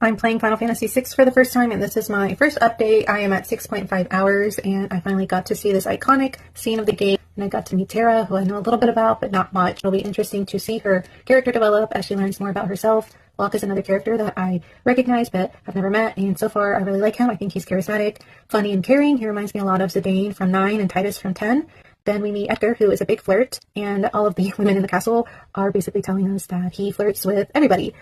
I'm playing Final Fantasy VI for the first time, and this is my first update. I am at 6.5 hours, and I finally got to see this iconic scene of the game, and I got to meet Terra, who I know a little bit about, but not much. It'll be interesting to see her character develop as she learns more about herself. Locke is another character that I recognize, but have never met, and so far I really like him. I think he's charismatic, funny, and caring. He reminds me a lot of Zidane from 9 and Titus from 10. Then we meet Edgar, who is a big flirt, and all of the women in the castle are basically telling us that he flirts with everybody.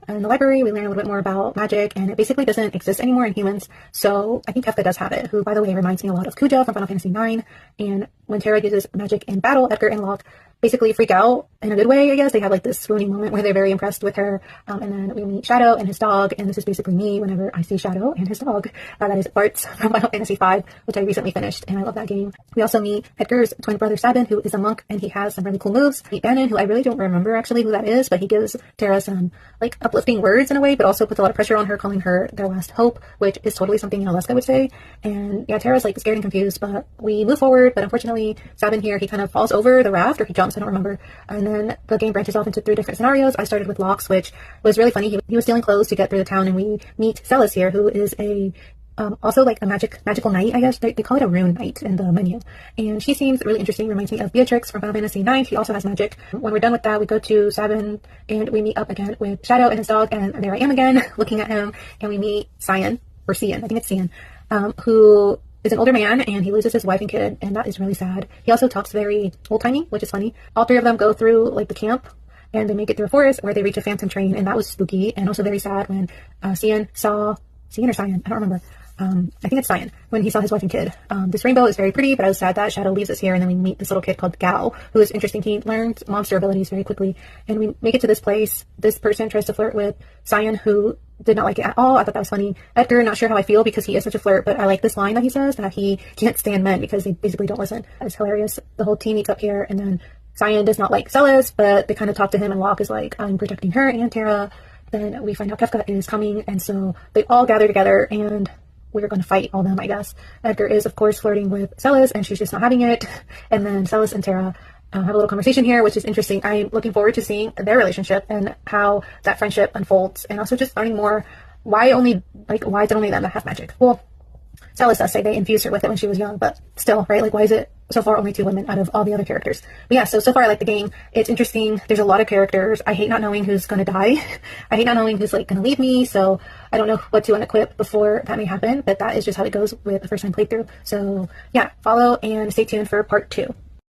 In the library, we learn a little bit more about magic, and it basically doesn't exist anymore in humans, so I think Kefka does have it, who, by the way, reminds me a lot of Kuja from Final Fantasy IX, and when Terra uses magic in battle, Edgar and Locke basically freak out in a good way, I guess. They have like this swooning moment where they're very impressed with her, and then we meet Shadow and his dog, and this is basically me whenever I see Shadow and his dog. That is Bartz from Final Fantasy V, which I recently finished, and I love that game. We also meet Edgar's twin brother Sabin, who is a monk, and he has some really cool moves. We meet Bannon, who I really don't remember actually who that is, but he gives Terra some like uplifting words in a way, but also puts a lot of pressure on her, calling her their last hope, which is totally something Alaska would say. And yeah, Terra's like scared and confused, but we move forward. But unfortunately, Sabin here, he kind of falls over the raft, or he jumps, I don't remember. And then the game branches off into 3 different scenarios. I started with Locke's, which was really funny. He was stealing clothes to get through the town, and we meet Celes here, who is a also like a magical knight, I guess. They call it a rune knight in the menu. And she seems really interesting, reminds me of Beatrix from Final Fantasy IX. She also has magic. When we're done with that, we go to Sabin, and we meet up again with Shadow and his dog, and there I am again, looking at him, and we meet Cian, or Cian, I think it's Cian, who is an older man, and he loses his wife and kid, and that is really sad. He also talks very old-timey, which is funny. All 3 of them go through like the camp, and they make it through a forest where they reach a phantom train, and that was spooky, and also very sad when Cian saw, Cian or Cian, I don't remember. I think it's Cian, when he saw his wife and kid. This rainbow is very pretty, but I was sad that Shadow leaves us here, and then we meet this little kid called Gao, who is interesting. He learns monster abilities very quickly, and we make it to this place. This person tries to flirt with Cian, who did not like it at all. I thought that was funny. Edgar, not sure how I feel because he is such a flirt, but I like this line that he says, that he can't stand men because they basically don't listen. That is hilarious. The whole team meets up here, and then Cian does not like Celes, but they kind of talk to him, and Locke is like, I'm protecting her and Terra. Then we find out Kefka is coming, and so they all gather together, and we're going to fight all of them, I guess. Edgar is, of course, flirting with Celes, and she's just not having it. And then Celes and Terra have a little conversation here, which is interesting. I'm looking forward to seeing their relationship and how that friendship unfolds, and also just learning more. Why is it only them that have magic? Well, Celes does say they infused her with it when she was young, but still, right? Like, why is it so far only 2 women out of all the other characters? But yeah, so far I like the game. It's interesting. There's a lot of characters. I hate not knowing who's going to die. I hate not knowing who's like going to leave me, so I don't know what to unequip before that may happen, but that is just how it goes with a first time playthrough. So yeah, follow and stay tuned for part 2.